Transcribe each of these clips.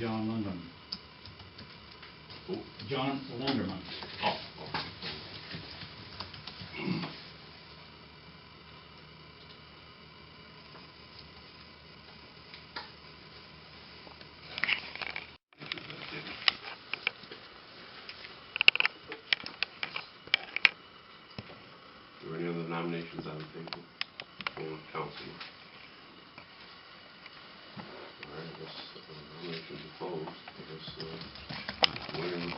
John Lyndon. Who? John Linderman. Oh. Are there any other nominations on the table for council? Alright, I guess nominations are closed. I guess where would be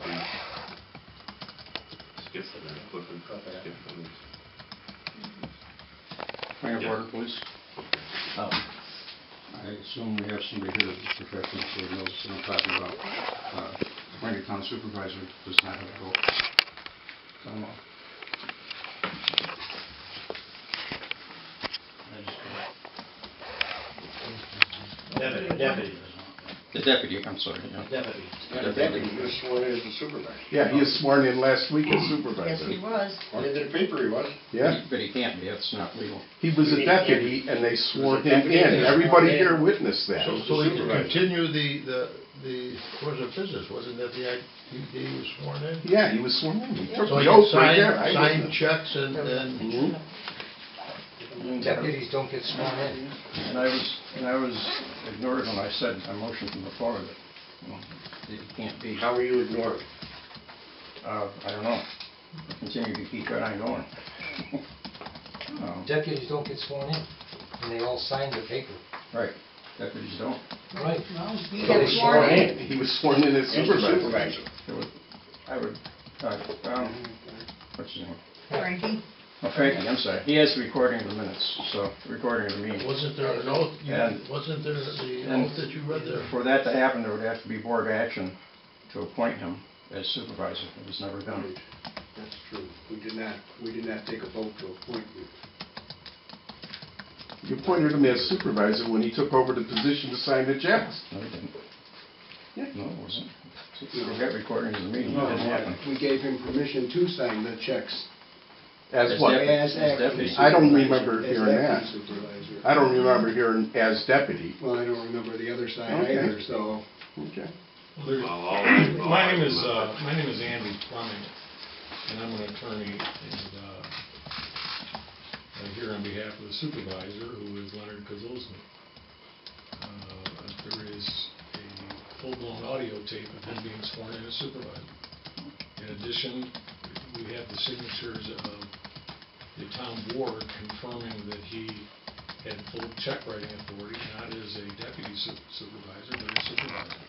Skip and Clifford? Skip and Point of Yeah. order, please. I assume we have somebody here that's professional, so he knows what I'm talking about. Appointed town supervisor does not have a vote. So, Deputy. the deputy, I'm sorry. Yeah. Deputy. The deputy, he was sworn in as the supervisor. Yeah, he was sworn in last week as Yes, supervisor. he was. According to the paper, he was. Yeah, But he can't be, that's not legal. he was a deputy and they swore He was a him deputy in. and they Everybody swore here in. witnessed that. So he can Supervisor. continue the course of business, wasn't that he was sworn in? Yeah, he was sworn in. He took So the he oath right signed, there. I signed witnessed. checks and Mhm. Deputies don't get sworn in. And I was ignored when I said a motion from the floor that, well, it can't be. How were you ignored? I don't know. Continue to keep right on going. Deputies don't get sworn in, and they all sign the paper. Right, deputies don't. Right. Well, he He got was sworn sworn in. in. He was sworn in as As the supervisor. supervisor. I would, what's his name? Frankie. Oh, Frankie, I'm sorry. He has the recording of the minutes, so, recording of the meeting. wasn't there an oath, And- wasn't there the and oath that you read there? For that to happen, there would have to be board action to appoint him as supervisor. It was never done. That's true. We did not take a vote to appoint you. You appointed him as supervisor when he took over the position to sign the checks. No, he didn't. Yeah. No, it wasn't. We got recordings of the meeting. It didn't happen. We gave him permission to sign the checks. As what? deputy. As acting deputy. I don't supervisor, remember as hearing that. acting supervisor. I don't remember hearing as deputy. Well, I don't remember the other side Okay. either, so. Okay. My name is Andy Fleming, and I'm an attorney, and I'm here on behalf of the supervisor, who is Leonard Kozlowski. There is a full-blown audio tape of him being sworn in as supervisor. In addition, we have the signatures of the town board confirming that he had full check-writing authority, not as a deputy supervisor, but as supervisor.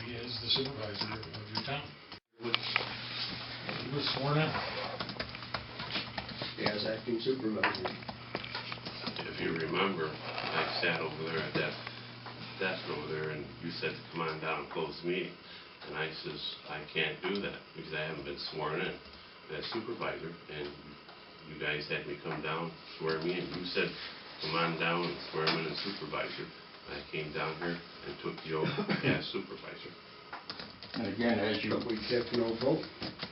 He is the supervisor of your town. He was sworn in. As acting supervisor. If you remember, I sat over there at that desk over there, and you said, come on down and close the meeting. And I says, I can't do that, because I haven't been sworn in as supervisor, and you guys had me come down, swear me in. You said, come on down and swear me in as supervisor. I came down here and took the oath as supervisor. And again, But we kept no vote.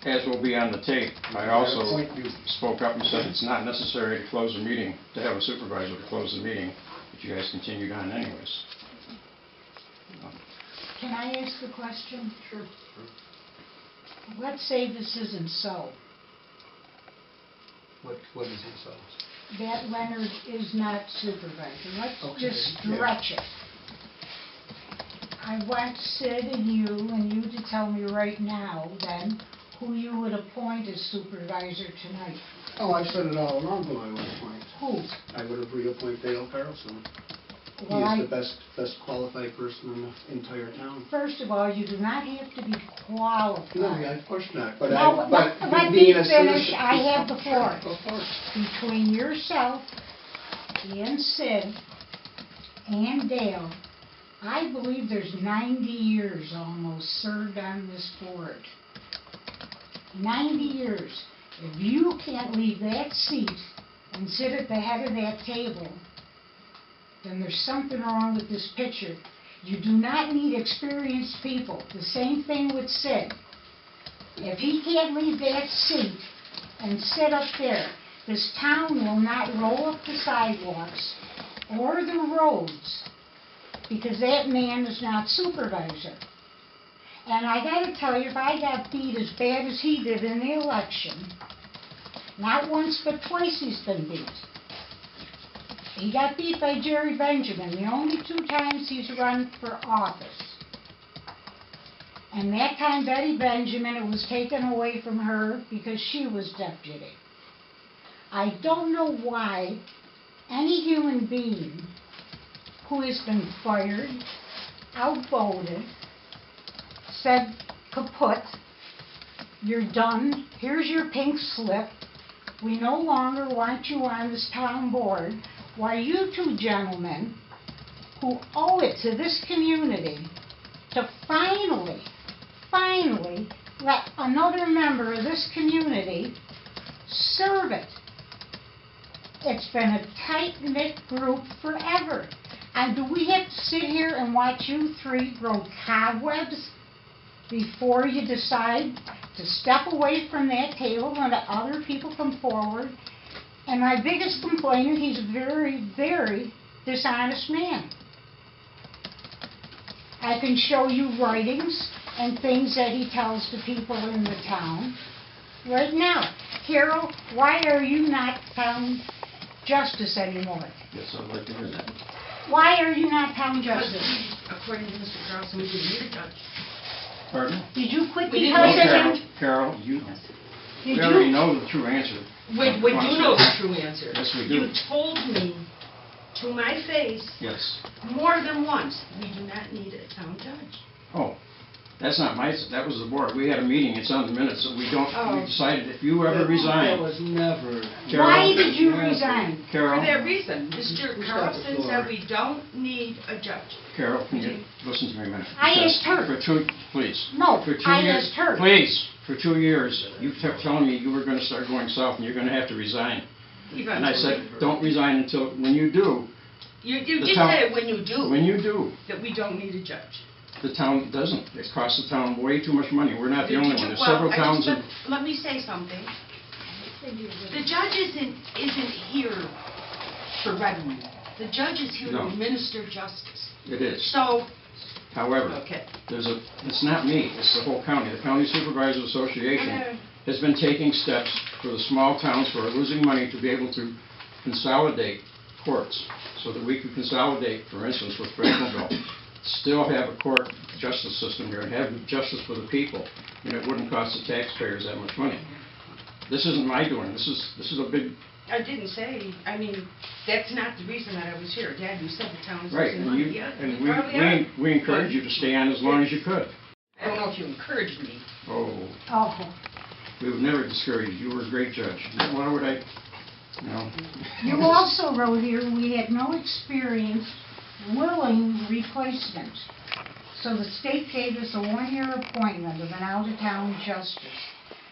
as will be on the tape, I At also that point, you- spoke up and said it's not necessary to close the meeting, to have a supervisor to close the meeting, but you guys continued on anyways. Can I ask a question? Sure. Let's say this isn't so, What is it, so? that Leonard is not supervisor. Let's Okay, just yeah. stretch it. I want Sid and you to tell me right now, then, who you would appoint as supervisor tonight. Oh, I've said it all along who I would appoint. Who? I would have reappointed Dale Carlson. He Well, is the best qualified person in the entire town. First of all, you do not have to be qualified. No, yeah, of course not, but Now, let me being a finish. citizen- I have the floor. Of course. Between yourself and Sid and Dale, I believe there's 90 years almost served on this board. 90 years. If you can't leave that seat and sit at the head of that table, then there's something wrong with this picture. You do not need experienced people. The same thing with Sid. If he can't leave that seat and sit up there, this town will not roll up the sidewalks or the roads because that man is not supervisor. And I gotta tell you, if I got beat as bad as he did in the election, not once but twice he's been beat. He got beat by Jerry Benjamin, the only 2 times he's run for office. And that time Betty Benjamin, it was taken away from her because she was deputy. I don't know why any human being who has been fired, outvoted, said kaput, you're done, here's your pink slip, we no longer want you on this town board, why you 2 gentlemen who owe it to this community to finally let another member of this community serve it. It's been a tight-knit group forever. And do we have to sit here and watch you 3 grow cobwebs before you decide to step away from that table and let other people come forward? And my biggest complaint is he's a very, very dishonest man. I can show you writings and things that he tells to people in the town right now. Carol, why are you not town justice anymore? Yes, I'd like to hear that. Why are you not town justice? According to Mr. Carlson, we didn't need a judge. Pardon? Did you quit We didn't because need of a him? Carol, you, Did we already you? know the true answer. We do know the true answer. Yes, we do. You told me to my face Yes. more than once, we do not need a town judge. Oh, that's not my, that was the board. We had a meeting, it's on the minutes, so we Oh. decided if you ever That resign. was never. Carol? Why did you resign? Carol, For that reason, Mr. Who's got the Carlson floor? said we don't need a judge. Carol, can you listen to me a minute? I Because asked her. For 2, please. No, For 2 I years- asked her. Please, for 2 years, you kept telling me you were gonna start going south and you're gonna have to resign. And I said, don't resign until, when you do, You the did town- say when you do, that we don't need a judge. the town doesn't. It costs the town way too much money. We're not the only one. There's Well, several towns in. Let me say something. The judge isn't here for revenue. The judge is here to No. administer justice. It is. So, However, okay. it's not me, it's the whole county. The County Supervisors Association has been taking steps for the small towns who are losing money to be able to consolidate courts, so that we could consolidate, for instance, with Franklinville, still have a court justice system here and have justice for the people, and it wouldn't cost the taxpayers that much money. This isn't my doing. This is a big. I didn't say, I mean, that's not the reason that I was here. Dad, you said the town is Right, losing and money. you, Yeah, and you probably are. we encourage you to stay on as long as you could. I don't know if you encouraged me. Oh, Oh, we would never discourage you. You were a great judge. Why would I, you know? you also wrote here, we had no experience willing replacement. So the state gave us a 1-year appointment of an out-of-town justice.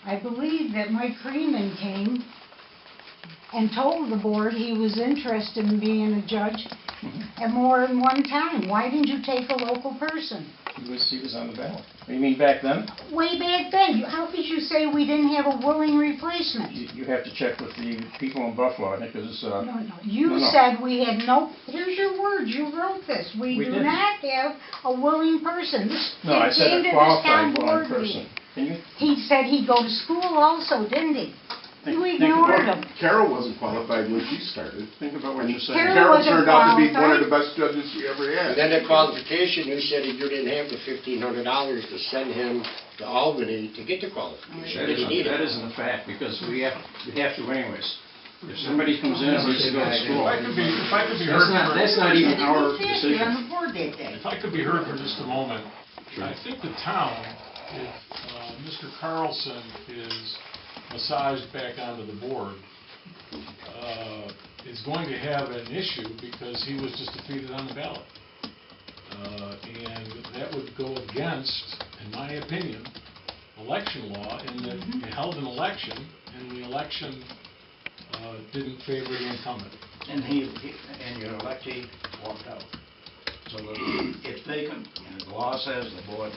I believe that Mike Freeman came and told the board he was interested in being a judge at more than one time. Why didn't you take a local person? He was on the ballot. You mean back then? Way back then, how could you say we didn't have a willing replacement? You have to check with the people in Buffalo, I think, because, No, you No. said we had no, here's your words, you wrote this. We We do didn't. not have a willing person. This no, I kid said came to a this town qualified board willing person. meeting. Can you? He said he'd go to school also, didn't he? You Think ignored about- him. Carol wasn't qualified when she started. Think about what you're saying. Carol Carol wasn't turned out to be one of qualified. the best judges she ever And had. then the qualification, you said that you didn't have the $1,500 to send him to Albany to get the qualification. That Did he need isn't, that it? isn't a fact, because we have to anyways. If somebody comes in and needs to go to school, If I could be heard that's not even our You're on decision. the board that day. If I could be heard for just a moment, I think the town, if Mr. Carlson is massaged back onto the board, is going to have an issue because he was just defeated on the ballot. And that would go against, in my opinion, election law, in that you held an election, and the election didn't favor the incumbent. And and your electee walked out. So if they can, and the law says the board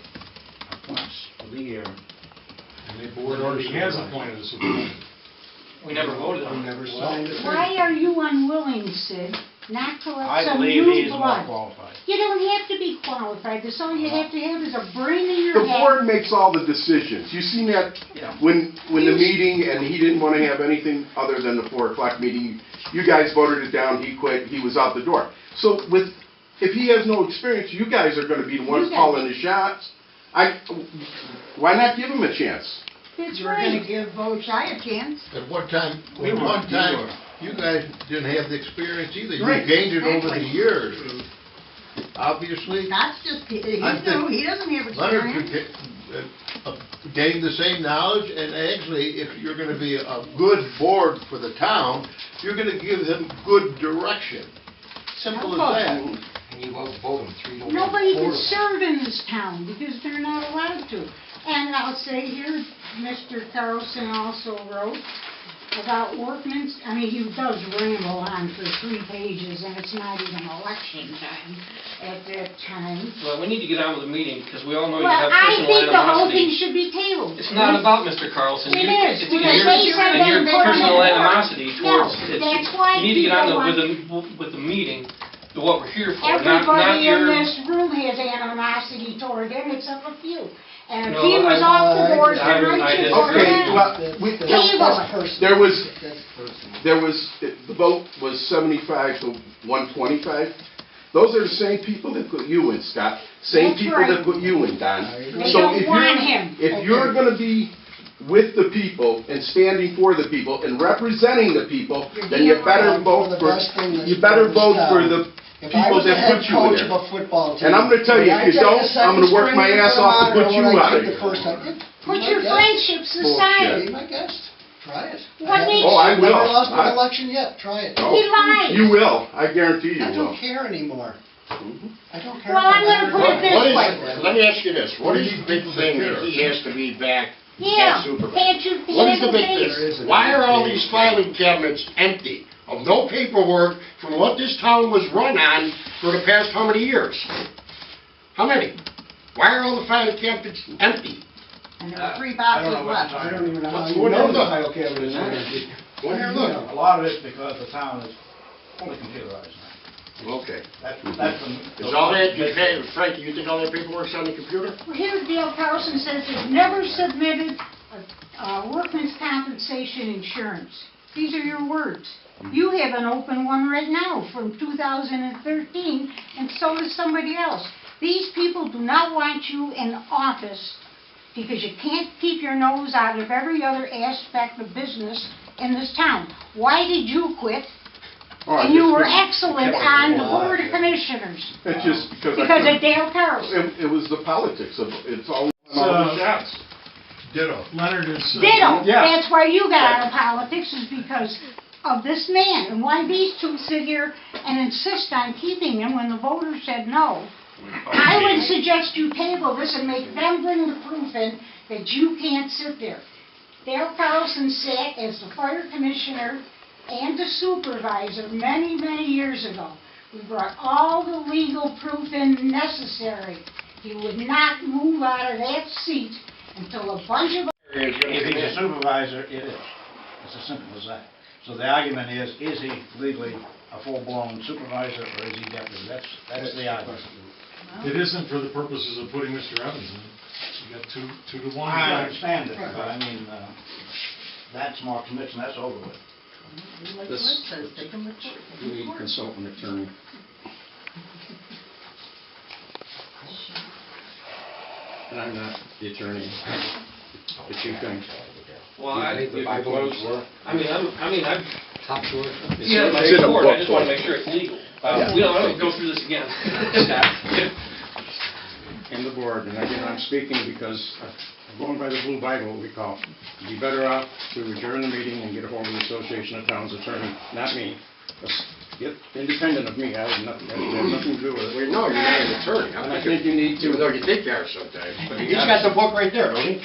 appoints for the year. And the board already has appointed a supervisor. We never voted We on it. never signed it. Why are you unwilling, Sid, not to let I some believe new he's more blood. qualified. You don't have to be qualified, that's all you have to have is a brain in your The head. board makes all the decisions. You seen that Yeah. when the meeting, and he didn't want to have anything other than the 4 o'clock meeting. You guys voted it down, he quit, he was out the door. So if he has no experience, you guys are gonna be the ones You guys. calling the shots. Why not give him a chance? That's You're gonna right. give Boshai a chance. At one time, We were. you guys didn't have the experience either. You Right. gained it over the Exactly. years. Obviously, That's just, he I think he doesn't have Leonard experience. could gain the same knowledge, and actually, if you're gonna be a good board for the town, you're gonna give him good direction. Simple as that. And you outvote him 3-1. Nobody can 4-1. serve in this town because they're not allowed to. And I'll say here, Mr. Carlson also wrote about workmen's, I mean, he does ramble on for 3 pages, and it's not even election time at that time. Well, we need to get on with the meeting, because we all know you Well, have I personal think the whole thing animosity. should be tabled. It's not about Mr. Carlson. It You- is, it's because your- they said and your they put him personal in court. animosity No, towards, that's why you need to get on people with the meeting, to what we're here for, not Everybody in your... this room has animosity toward him, except a few. And if No, he was I- off the board I tonight, you disagree. voted Okay, him. well, Table it. there was, the vote was 75 to 125. Those are the same people that put you in, Scott. Same That's people right. that put you in, Don. They So don't if want you're- him. If you're gonna be with the people and standing for the people and representing the people, then you better vote for, you better vote for the people that put you in there. And I'm gonna tell you, if you don't, I'm gonna work my ass off to put you out of here. Put your friendships aside. Bullshit. my guest. Try it. What makes Oh, I you, will. Never lost I- an election yet. Try it. No. he lies. You will, I guarantee you I will. don't care anymore. I don't care. Well, I'm gonna put it this way. Let me ask you this, what is the big thing that he has to be back Yeah, as supervisor? can't you What is the handle big things? thing? Why are all these filing cabinets empty of no paperwork from what this town was run on for the past how many years? How many? Why are all the filing cabinets empty? And there are 3 boxes left. I don't even know how What's you going know on? the file cabinet is empty. What are you looking? A lot of it's because the town is fully computerized now. Okay. That's Is all that, Frank, you think all that paperwork's on the computer? Well, here, Dale Carlson says they've never submitted workman's compensation insurance. These are your words. You have an open one right now from 2013, and so does somebody else. These people do not want you in office because you can't keep your nose out of every other aspect of business in this town. Why did you quit? Oh, I And you just were couldn't- excellent on the Board of Commissioners It's just because I because couldn't- of Dale Carlson. It was the politics of, it's all the shots. Ditto. Leonard is... Ditto. Yeah. That's why you got out of politics, is because of this man. And why these two sit here and insist on keeping him when the voters said no. I would suggest you table this and make them bring the proof in that you can't sit there. Dale Carlson sat as the fire commissioner and the supervisor many, many years ago. We brought all the legal proof in necessary. He would not move out of that seat until a bunch of... If he's a supervisor, it is. It's as simple as that. So the argument is he legally a full-blown supervisor, or is he deputy? That's the argument. It isn't for the purposes of putting Mr. Evans in. You got two to one. I understand it, but I mean, that's Mark's Nixon, that's over with. Like This- Liz says, take him to court. We need a consultant attorney. And I'm not the attorney, but you think. Well, I You think the Bible is worth? I'm Top choice. yeah, It's in a I book, just want to boy. make sure it's legal. Yeah. We don't go through this again. And the board, and again, I'm speaking because I'm going by the Blue Bible, we call. You'd be better off to adjourn the meeting and get a hold of the Association of Towns Attorney, not me. Get independent of me, I have nothing to do with it. Well, no, you're not an attorney. And I think you need Even to, though you think you are sometimes. But he's got the book right there, don't he?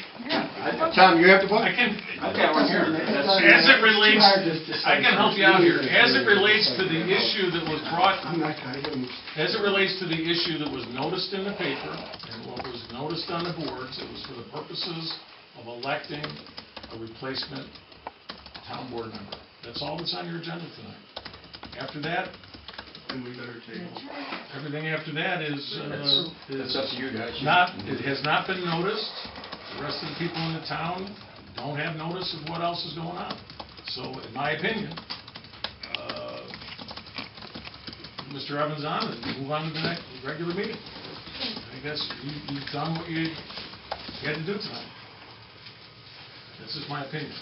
Tom, you have the book? I can, I've got one here. as it relates, I can help you out here. As it relates to the issue that was brought, as it relates to the issue that was noticed in the paper, and what was noticed on the boards, it was for the purposes of electing a replacement town board member. That's all that's on your agenda tonight. After that, then we better table. Everything after that is That's up to you guys. it has not been noticed. The rest of the people in the town don't have notice of what else is going on. So, in my opinion, Mr. Evans on and move on to the next regular meeting. I guess you've done what you had to do tonight. This is my opinion.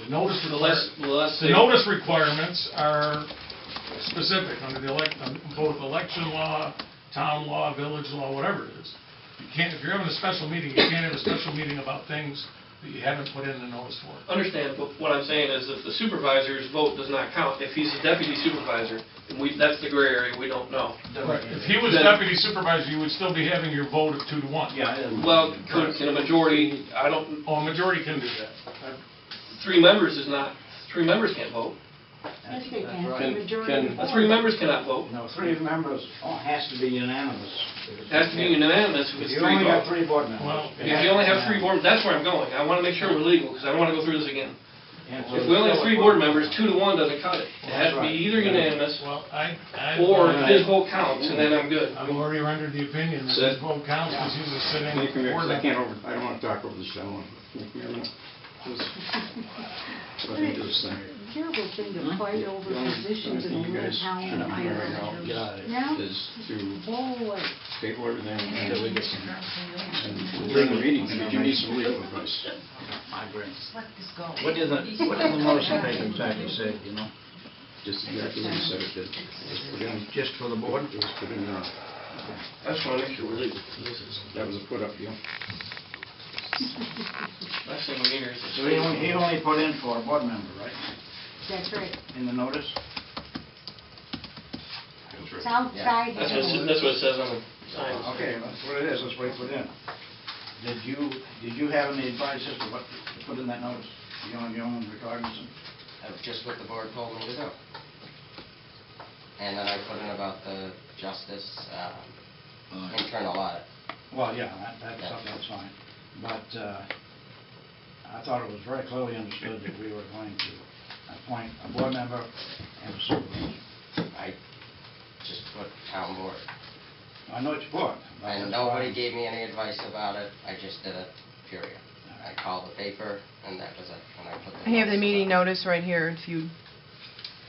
The notice requirements are specific under both election law, town law, village law, whatever it is. You can't, if you're having a special meeting, you can't have a special meeting about things that you haven't put in the notice for. Understand, but what I'm saying is if the supervisor's vote does not count, if he's a deputy supervisor, then that's the gray area, we don't know. Right. If he was deputy supervisor, you would still be having your vote of 2 to 1. Yeah. Well, can a majority, A majority can do that. 3 members can't vote. Yes, they can. Can- The majority can- of 3 members cannot vote. No, 3 members, has to be unanimous. It has to be unanimous if it's You 3 only got votes. 3 board members. Well, If you only have 3 board, that's where I'm going. I want to make sure we're legal, because I don't want to go through this again. If we only have 3 board members, 2 to 1 doesn't cut it. It has to be either unanimous, Well, or his vote counts, and then I'm good. I've already rendered the opinion that his vote counts because he's a sitting Thank you, Mayor, 'cause board member. I don't want to talk over this gentleman. Thank you, Mayor. Just let me do this thing. Terrible thing to fight over positions in a You little guys town should of be doing right now Ireland. Yeah? is to Boy. table everything until we get some, and during the meeting, if you need some legal advice. I agree. Just let this go. What does the motion page exactly say, you know? Just exactly what you said it did. Just put in, Just for the board? just put in, I just want to make sure we're legal. that was a put up deal. Last thing we hear is. So he only put in for a board member, right, That's right. in the notice? It's outside. That's what it says on the sign. Okay, that's what it is, that's what he put in. Did you have any advice as to what to put in that notice? You own recognizance? That's just what the board told me to do. And then I put in about the justice, internal audit. Well, yeah, that's fine. But I thought it was very clearly understood that we were going to appoint a board member and a supervisor. I just put town board. I know it's board. And nobody gave me any advice about it, I just did it, period. I called the paper, and that was it, and I put the... I have the notice meeting on. notice right here, if you,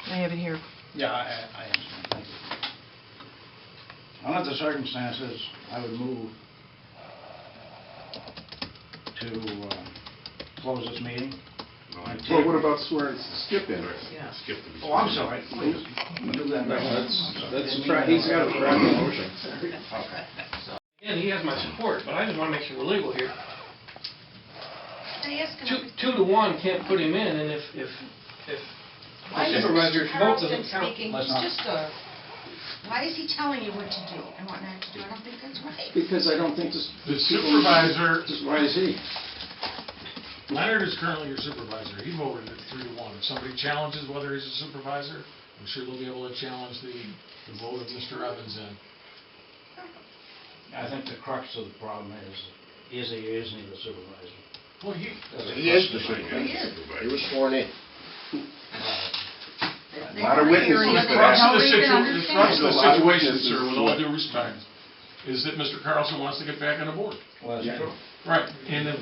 I have it here. Yeah, I understand, thank you. Under the circumstances, I would move to close this meeting. Well, what about swearing Skip in? Skip the... Oh, I'm sorry, please. Do that. No, he's got a draft motion. Okay. Again, he has my support, but I just want to make sure we're legal here. I ask him. 2 to 1 can't put him in, and if Why the is supervisor's Mr. vote Carlson doesn't count. speaking, Let's he's not- just a, why is he telling you what to do and what not to do? I don't think that's right. Because I don't think this... The supervisor, Why is he? Leonard is currently your supervisor. He voted at 3 to 1. If somebody challenges whether he's a supervisor, I'm sure they'll be able to challenge the vote of Mr. Evans in. I think the crux of the problem is he or isn't he the supervisor? Well, he He is the supervisor. He is. He was sworn in. A lot of witnesses The to crux that. of the A lot of situation, witnesses sir, with to all it. due respect, is that Mr. Carlson wants to get back on the board. Well, that's true. Right, and the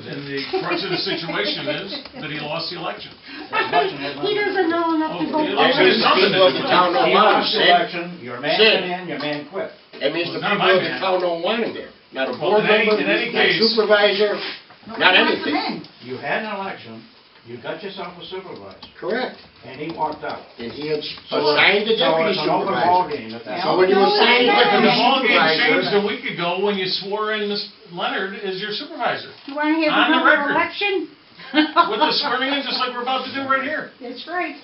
crux of the situation is that he lost the election. He doesn't know enough to Oh, vote. he for lost it. his something to do with The it. town don't He want him, lost the Sid. election, your man Sid. went in, your man quit. That means the Well, not people my of the man. town don't want him there. Not a Well, board member, in any not a case- supervisor, Nobody not wants him anything. in. You had an election, you got yourself a supervisor, Correct. and he walked out. And he had assigned the So deputy it's an open supervisor. ballgame if that's So all. when you No, assign no, the no, And the deputy ballgame changed a supervisor, week ago when you swore in Ms. Leonard as your supervisor. You wanna have On the another record. election? With the swearing in, just like we're about to do right here. That's right.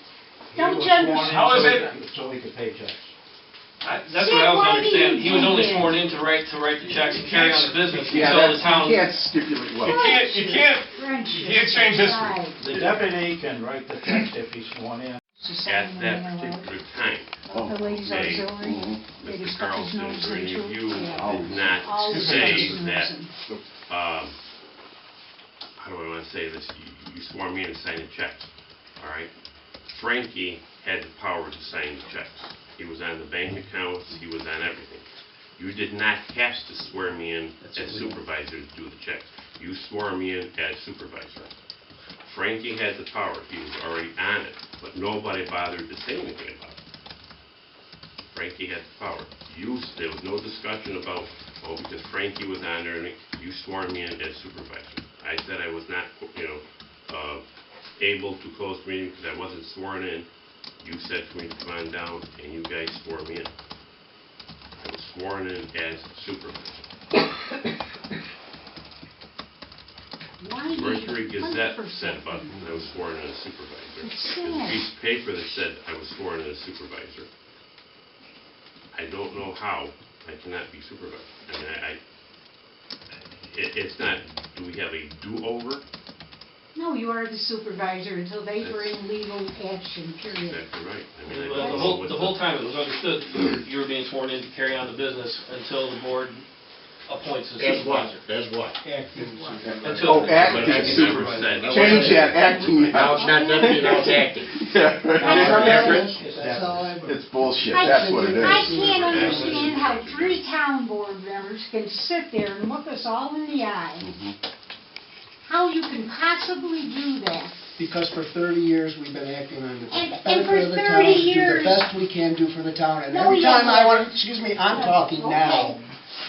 He Don't was you sworn in understand? How is so he it- could- So he could pay checks. That's what I was Why do you understanding. He was do only this? sworn in to write the checks and carry on the business Yeah, until the that's, town. you can't stipulate You what. can't change history. The deputy can write the checks if he's sworn in. At that particular time, The ladies they, auxiliary, they Mr. just cut his Carlson nose or any into. of you Yeah. did not Always say cut his that, nose in. how do I want to say this? You swore me in to sign the checks, all right? Frankie had the power to sign the checks. He was on the bank accounts, he was on everything. You did not have to swear me in as supervisor to do the checks. You swore me in as supervisor. Frankie had the power, he was already on it, but nobody bothered to say anything about it. Frankie had the power. There was no discussion about, oh, because Frankie was on there, and you swore me in as supervisor. I said I was not, able to close the meeting because I wasn't sworn in. You said for me to come on down, and you guys swore me in. I was sworn in as supervisor. Mercury Gazette said about me that I was sworn in as supervisor. There's a piece of paper that said I was sworn in as supervisor. I don't know how I cannot be supervisor. I mean, it's not, do we have a do-over? No, you are the supervisor until they bring legal action, period. Exactly right. I mean, The whole time it was understood you were being sworn in to carry on the business until the board appoints a supervisor. As what? Until. Acting supervisor. Change that, acting. Now it's not deputy, now it's acting. That's how I vote. It's bullshit, that's what it is. I can't understand how 3 town board members can sit there and look us all in the eye. How you can possibly do that. Because for 30 years, we've been acting on the And benefit for of the 30 town, to do years- the best we can do for the town. And No, every you time I haven't. want, excuse me, I'm talking now.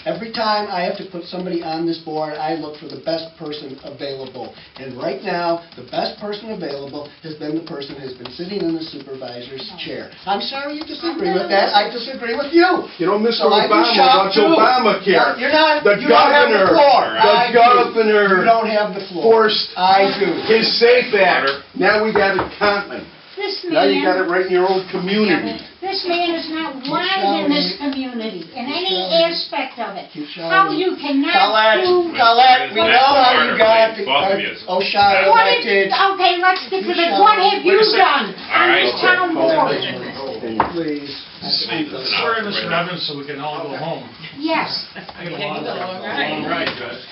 Every time I have to put somebody on this board, I look for the best person available. And right now, the best person available has been the person who's been sitting in the supervisor's chair. I'm sorry you disagree with that, I disagree with you. You know, Mr. So I do Obama shop wants too. Obamacare. You're not, The you don't have the governor, floor. the I do. governor You don't have the floor. forced I do. his SAFE Act. Now we got it common. This Now you got man, it right in your own community. this man is not wanted in this community, in any aspect of it. How you cannot Colette, do... Colette, we know how you got the, Both of you. O'Shea What elected. okay, let's get to the, what have you done on this town board? Please. Swear in Mr. Evans so we can all go home. Yes. I got a long ride, Judge.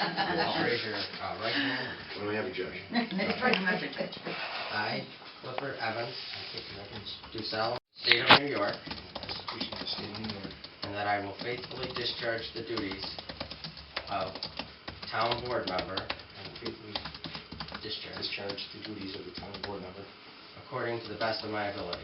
Raise your right hand. What do we have, Judge? I, Clifford Evans, do solemnly state of New York, and that I will faithfully discharge the duties of town board member, discharge the duties of the town board member according to the best of my ability.